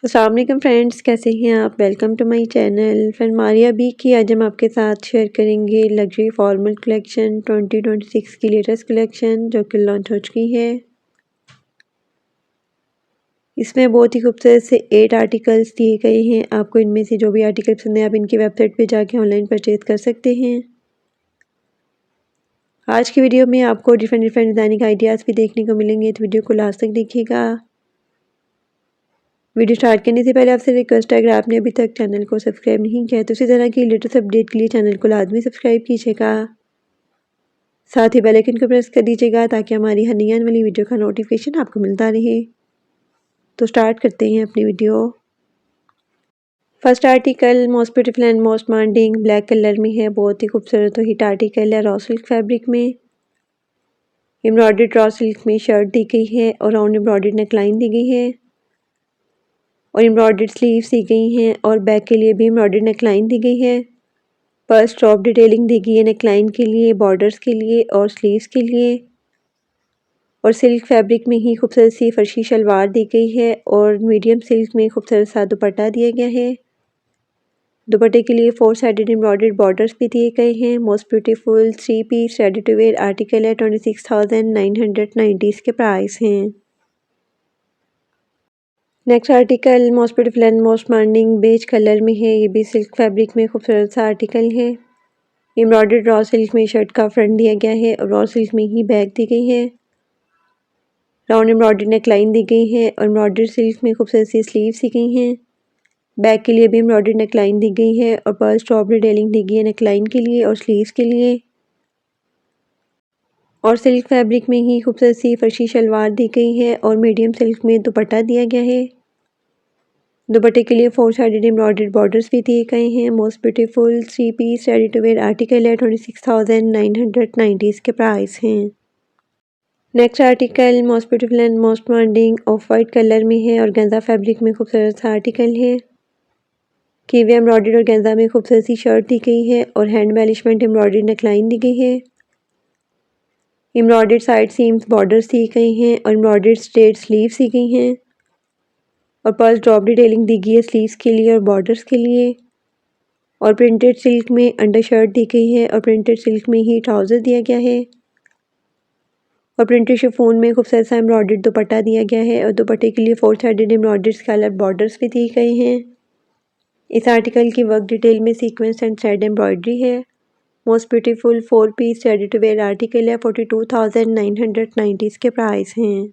अस्सलाम वालेकुम फ्रेंड्स, कैसे हैं आप। Welcome to my channel. Friend Maria B की आज हम आपके साथ शेयर करेंगे लग्जरी फॉर्मल कलेक्शन 2026 की लेटेस्ट कलेक्शन जो कि लॉन्च हो चुकी है। इसमें बहुत ही खूबसूरत से 8 आर्टिकल्स दिए गए हैं। आपको इनमें से जो भी आर्टिकल पसंद है आप इनकी वेबसाइट पे जाके ऑनलाइन परचेज कर सकते हैं। आज की वीडियो में आपको डिफरेंट डिज़ाइनिंग आइडियाज़ भी देखने को मिलेंगे, तो वीडियो को लास्ट तक देखिएगा। वीडियो स्टार्ट करने से पहले आपसे रिक्वेस्ट है, अगर आपने अभी तक चैनल को सब्सक्राइब नहीं किया तो इसी तरह की लेटेस्ट अपडेट के लिए चैनल को लाजमी सब्सक्राइब कीजिएगा। साथ ही बेल आइकन को प्रेस कर दीजिएगा ताकि हमारी हर नई आने वाली वीडियो का नोटिफिकेशन आपको मिलता रहे। तो स्टार्ट करते हैं अपनी video. First article most beautiful and most demanding black colour में है। बहुत ही खूबसूरत और हिट आर्टिकल है। रॉ सिल्क फैब्रिक में एम्ब्रॉयडर्ड रॉ सिल्क में शर्ट दी गई है और राउंड एम्ब्रॉयडर्ड नेकलाइन दी गई है और एम्ब्रॉयडर्ड स्लीव्स दी गई हैं और बैक के लिए भी एम्ब्रॉयडर्ड नेकलाइन दी गई है। पर स्ट्रॉप डिटेलिंग दी गई है नेकलाइन के लिए, बॉर्डर्स के लिए और स्लीव्स के लिए। और सिल्क फैब्रिक में ही खूबसूरत सी फर्शी शलवार दी गई है और मीडियम सिल्क में खूबसूरत सा दुपट्टा दिया गया है। दुपट्टे के लिए 4 साइडेड एम्ब्रॉयडर्ड बॉर्डर्स भी दिए गए हैं। Most beautiful 3 piece ready to wear article है। 26,990 इसके प्राइस हैं। Next article most beautiful and most demanding beige colour में है। ये भी सिल्क फैब्रिक में खूबसूरत सा आर्टिकल है। एम्ब्रॉयडर्ड रॉ सिल्क में शर्ट का फ्रंट दिया गया है और रॉ सिल्क में ही बैक दी गई है। राउंड एम्ब्रॉयडर्ड नेकलाइन दी गई है और एम्ब्रॉयडर्ड सिल्क में खूबसूरत सी स्लीव्स दी गई हैं। बैक के लिए भी एम्ब्रॉयडर्ड नेकलाइन दी गई है और पर्ल स्ट्रॉप डिटेलिंग दी गई है नेकलाइन के लिए और स्लीव्स के लिए। और सिल्क फैब्रिक में ही खूबसूरत सी फर्शी शलवार दी गई है और मीडियम सिल्क में दुपट्टा दिया गया है। दुपट्टे के लिए 4 साइडेड एम्ब्रॉयडर्ड बॉर्डर्स भी दिए गए हैं। Most beautiful 3 piece ready to wear article है। 26,990 इसके प्राइस हैं। Next article most beautiful and most demanding off white colour में है और गेंजा फैब्रिक में खूबसूरत सा आर्टिकल है। कीवे एम्ब्रॉयडर्ड और गेंजा में खूबसूरत सी शर्ट दी गई है और हैंड एम्बेलिशमेंट एम्ब्रॉयडर्ड नेकलाइन दी गई है। एम्ब्रॉयडर्ड साइड सीम्स बॉर्डर्स दी गई हैं और एम्ब्रॉयडर्ड स्ट्रेट स्लीव्स दी गई हैं और पर्ल ड्रॉप डिटेलिंग दी गई है स्लीव्स के लिए और बॉर्डर्स के लिए। और प्रिंटेड सिल्क में अंडर शर्ट दी गई है और प्रिंटेड सिल्क में ही ट्राउज़र दिया गया है और प्रिंटेड शिफॉन में खूबसूरत सा एम्ब्रॉयडर्ड दुपट्टा दिया गया है और दुपट्टे के लिए 4 साइडेड एम्ब्रॉयडर्ड स्कैलप बॉर्डर्स भी दिए गए हैं। इस आर्टिकल की वर्क डिटेल में सीक्वेंस एंड थ्रेड एम्ब्रॉयडरी है। Most beautiful 4 piece ready to wear article है। 42,990 इसके प्राइस हैं।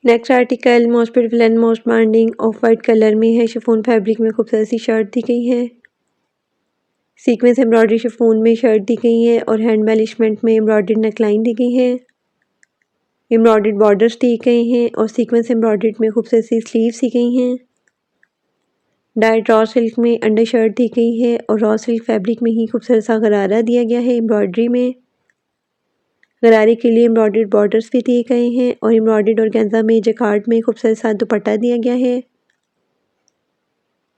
Next article most beautiful and most demanding off white colour में है। शिफॉन फैब्रिक में खूबसूरत सी शर्ट दी गई है। सीक्वेंस एम्ब्रॉयडरी शिफॉन में शर्ट दी गई है और हैंड एम्बेलिशमेंट में एम्ब्रॉयडर्ड नेकलाइन दी गई है। एम्ब्रॉयडर्ड बॉर्डर्स दी गए हैं और सीक्वेंस एम्ब्रॉयडर्ड में खूबसूरत सी स्लीव्स दी गई हैं। डाइट रॉ सिल्क में अंडर शर्ट दी गई है और रॉ सिल्क फैब्रिक में ही खूबसूरत सा गरारा दिया गया है एम्ब्रॉयडरी में। गरारे के लिए एम्ब्रॉयडर्ड बॉर्डर्स भी दिए गए हैं और एम्ब्रॉयडर्ड ऑर्गेन्जा में जकार्ड में खूबसूरत सा दुपट्टा दिया गया है।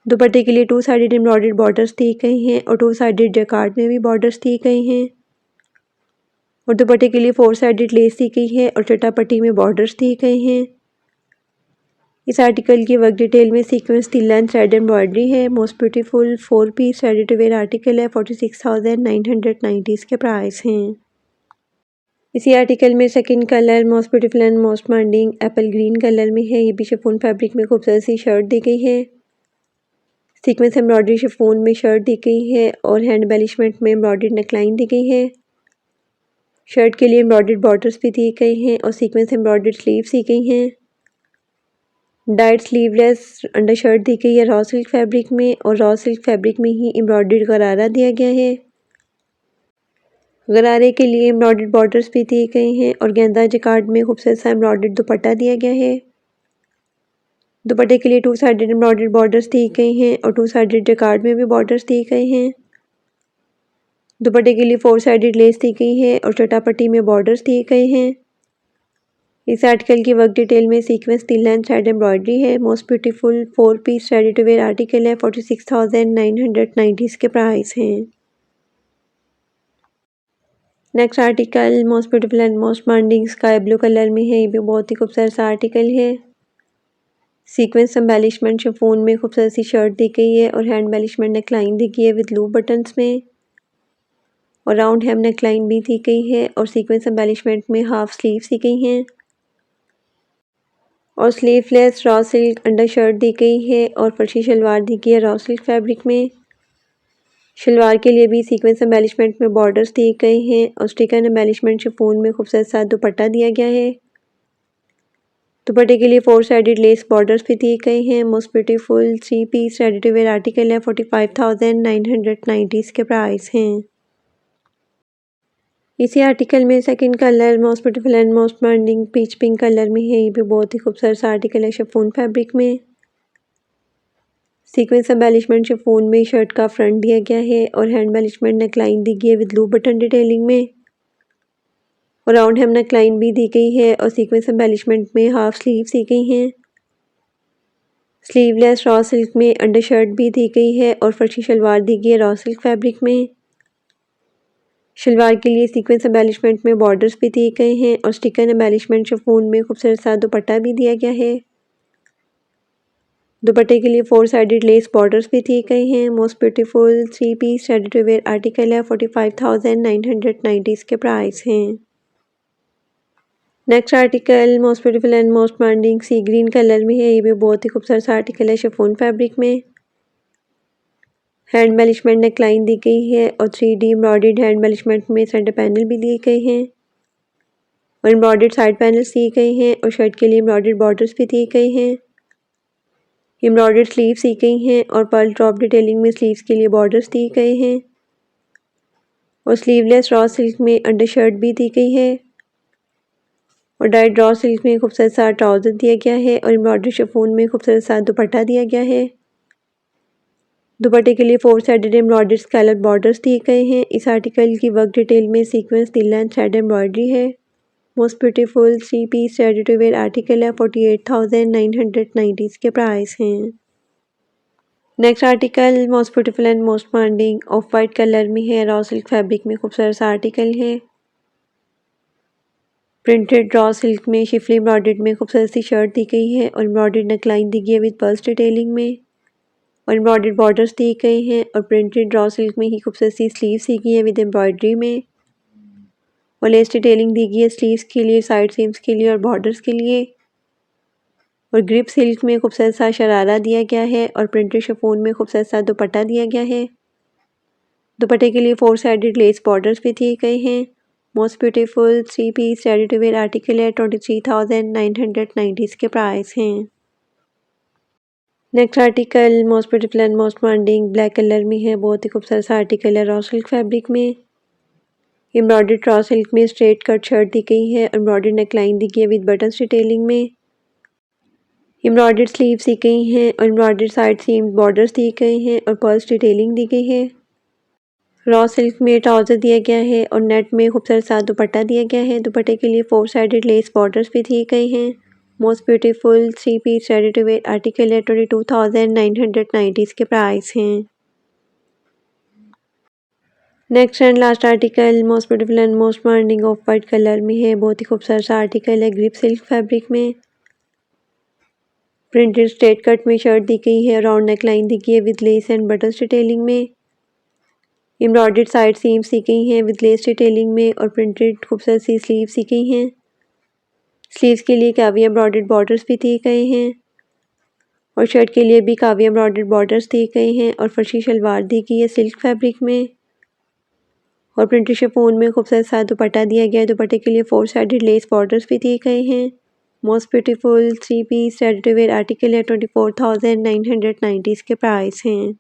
दुपट्टे के लिए 2 साइडेड एम्ब्रॉयडर्ड बॉर्डर्स दिए गए हैं और 2 साइडेड जकार्ड में भी बॉर्डर्स दिए गए हैं और दुपट्टे के लिए 4 साइडेड लेस दी गई है और चटापट्टी में बॉर्डर्स दिए गए हैं। इस आर्टिकल की वर्क डिटेल में सीक्वेंस तिल्ला एंड थ्रेड एम्ब्रॉयडरी है। Most beautiful 4 piece ready to wear article है। 46,990 इसके प्राइस हैं। इसी आर्टिकल में second colour most beautiful and most demanding apple green colour में है। ये भी शिफॉन फैब्रिक में खूबसूरत सी शर्ट दी गई है। सीक्वेंस एम्ब्रॉयडरी शिफॉन में शर्ट दी गई है और हैंड एम्बेलिशमेंट में एम्ब्रॉयडर्ड नेकलाइन दी गई है। शर्ट के लिए एम्ब्रॉयडर्ड बॉर्डर्स भी दिए गए हैं और सीक्वेंस एम्ब्रॉयडर्ड स्लीव्स दी गई हैं। डाइट स्लीवलेस अंडर शर्ट दी गई है रॉ सिल्क फैब्रिक में और रॉ सिल्क फैब्रिक में ही एम्ब्रॉयडर्ड गरारा दिया गया है। गरारे के लिए एम्ब्रॉयडर्ड बॉर्डर्स भी दिए गए हैं और गेंदा जकार्ड में खूबसूरत सा एम्ब्रॉयडर्ड दुपट्टा दिया गया है। दुपट्टे के लिए 2 साइडेड एम्ब्रॉयडर्ड बॉर्डर्स दिए गए हैं और 2 साइडेड जकार्ड में भी बॉर्डर्स दिए गए हैं। दुपट्टे के लिए 4 साइडेड लेस दी गई है और चटापट्टी में बॉर्डर्स दिए गए हैं। इस आर्टिकल की वर्क डिटेल में सीक्वेंस तिल्ला एंड थ्रेड एम्ब्रॉयडरी है। Most beautiful 4 piece ready to wear article है। 46,990 इसके प्राइस हैं। Next article most beautiful and most demanding sky blue colour में है। ये भी बहुत ही खूबसूरत सा आर्टिकल है। सीक्वेंस एम्बेलिशमेंट शिफॉन में खूबसूरत सी शर्ट दी गई है और हैंड एम्बेलिशमेंट नेकलाइन दी गई है विद लूप बटन्स में और राउंड हेम नेकलाइन भी दी गई है और सीक्वेंस एम्बेलिशमेंट में हाफ स्लीव्स दी गई हैं और sleeveless raw silk under shirt दी गई है और फर्शी शलवार दी गई है रॉ सिल्क फैब्रिक में। शलवार के लिए भी सीक्वेंस एम्बेलिशमेंट में बॉर्डर्स दिए गए हैं और स्टिकन एम्बेलिशमेंट शिफॉन में खूबसूरत सा दुपट्टा दिया गया है। दुपट्टे के लिए 4 साइडेड लेस बॉर्डर्स भी दिए गए हैं। Most beautiful 3 piece ready to wear article है। 45,990 इसके प्राइस हैं। इसी आर्टिकल में second colour most beautiful and most trending peach pink colour में है। ये भी बहुत ही खूबसूरत सा आर्टिकल है शिफॉन फैब्रिक में। सीक्वेंस एम्बेलिशमेंट शिफॉन में शर्ट का फ्रंट दिया गया है और हैंड एम्बेलिशमेंट नेकलाइन दी गई है विद लूप बटन डिटेलिंग में और राउंड हेम नेकलाइन भी दी गई है और सीक्वेंस एम्बेलिशमेंट में हाफ स्लीव्स दी गई हैं। स्लीवलेस रॉ सिल्क में अंडर शर्ट भी दी गई है और फर्शी शलवार दी गई है रॉ सिल्क फैब्रिक में। शलवार के लिए सीक्वेंस एम्बेलिशमेंट में बॉर्डर्स भी दिए गए हैं और स्टिकन एम्बेलिशमेंट शिफॉन में खूबसूरत सा दुपट्टा भी दिया गया है। दुपट्टे के लिए 4 साइडेड लेस बॉर्डर्स भी दिए गए हैं। Most beautiful 3 piece ready to wear article है। 45,990 इसके प्राइस हैं। Next article most beautiful and most trending sea green colour में है। ये भी बहुत ही खूबसूरत सा आर्टिकल है शिफॉन फैब्रिक में। हैंड एम्बेलिशमेंट नेकलाइन दी गई है और 3D एम्ब्रॉयडर्ड हैंड एम्बेलिशमेंट में सेंटर पैनल भी दिए गए हैं और एम्ब्रॉयडर्ड साइड पैनल्स दिए गए हैं और शर्ट के लिए एम्ब्रॉयडर्ड बॉर्डर्स भी दिए गए हैं। एम्ब्रॉयडर्ड स्लीव्स दी गई हैं और पर्ल ड्रॉप डिटेलिंग में स्लीव्स के लिए बॉर्डर्स दिए गए हैं और स्लीवलेस रॉ सिल्क में अंडर शर्ट भी दी गई है और डाइट रॉ सिल्क में खूबसूरत सा ट्राउज़र दिया गया है और एम्ब्रॉयडर्ड शिफॉन में खूबसूरत सा दुपट्टा दिया गया है। दुपट्टे के लिए 4 साइडेड एम्ब्रॉयडर्ड स्कैलप बॉर्डर्स दिए गए हैं। इस आर्टिकल की वर्क डिटेल में सीक्वेंस तिल्ला एंड थ्रेड एम्ब्रॉयडरी है। Most beautiful 3 piece ready to wear article है। 48,990 इसके प्राइस हैं। Next article most beautiful and most trending off white colour में है। रॉ सिल्क फैब्रिक में खूबसूरत सा आर्टिकल है। प्रिंटेड रॉ सिल्क में शिफली एम्ब्रॉयडर्ड में खूबसूरत सी शर्ट दी गई है और एम्ब्रॉयडर्ड नेकलाइन दी गई है विद पर्ल्स डिटेलिंग में और एम्ब्रॉयडर्ड बॉर्डर्स दिए गए हैं और प्रिंटेड रॉ सिल्क में ही खूबसूरत सी स्लीव्स दी गई है विद एम्ब्रॉयडरी में और लेस डिटेलिंग दी गई है स्लीव्स के लिए, साइड सीम्स के लिए और बॉर्डर्स के लिए और ग्रिप सिल्क में खूबसूरत सा शरारा दिया गया है और प्रिंटेड शिफॉन में खूबसूरत सा दुपट्टा दिया गया है। दुपट्टे के लिए 4 साइडेड लेस बॉर्डर्स भी दिए गए हैं। Most beautiful 3 piece ready to wear article है। 23,990 इसके प्राइस हैं। Next article most beautiful and most trending black colour में है। बहुत ही खूबसूरत सा आर्टिकल है रॉ सिल्क फैब्रिक में। एम्ब्रॉयडर्ड रॉ सिल्क में स्ट्रेट कट शर्ट दी गई है। एम्ब्रॉयडर्ड नेकलाइन दी गई है विद बटन्स डिटेलिंग में। एम्ब्रॉयडर्ड स्लीव्स दी गई हैं और एम्ब्रॉयडर्ड साइड सीम बॉर्डर्स दिए गए हैं और पर्ल्स डिटेलिंग दी गई है। रॉ सिल्क में ट्राउज़र दिया गया है और नेट में खूबसूरत सा दुपट्टा दिया गया है। दुपट्टे के लिए 4 साइडेड लेस बॉर्डर्स भी दिए गए हैं। Most beautiful 3 piece ready to wear article है। 22,990 इसके प्राइस हैं। Next and last article most beautiful and most trending off white colour में है। बहुत ही खूबसूरत सा आर्टिकल है ग्रिप सिल्क फैब्रिक में। प्रिंटेड स्ट्रेट कट में शर्ट दी गई है। राउंड नेक लाइन दी गई है with lace and buttons detailing में। एम्ब्रॉयडर्ड साइड सीम्स दी गई हैं विद लेस डिटेलिंग में और प्रिंटेड खूबसूरत सी स्लीव्स दी गई हैं। स्लीव्स के लिए कावी एम्ब्रॉयडर्ड बॉर्डर्स भी दिए गए हैं और शर्ट के लिए भी कावी एम्ब्रॉयडर्ड बॉर्डर्स दिए गए हैं और फर्शी शलवार दी गई है सिल्क फैब्रिक में और प्रिंटेड शिफॉन में खूबसूरत सा दुपट्टा दिया गया है। दुपट्टे के लिए 4 साइडेड लेस बॉर्डर्स भी दिए गए हैं। Most beautiful 3 piece ready to wear article है। 24,990 इसके प्राइस हैं।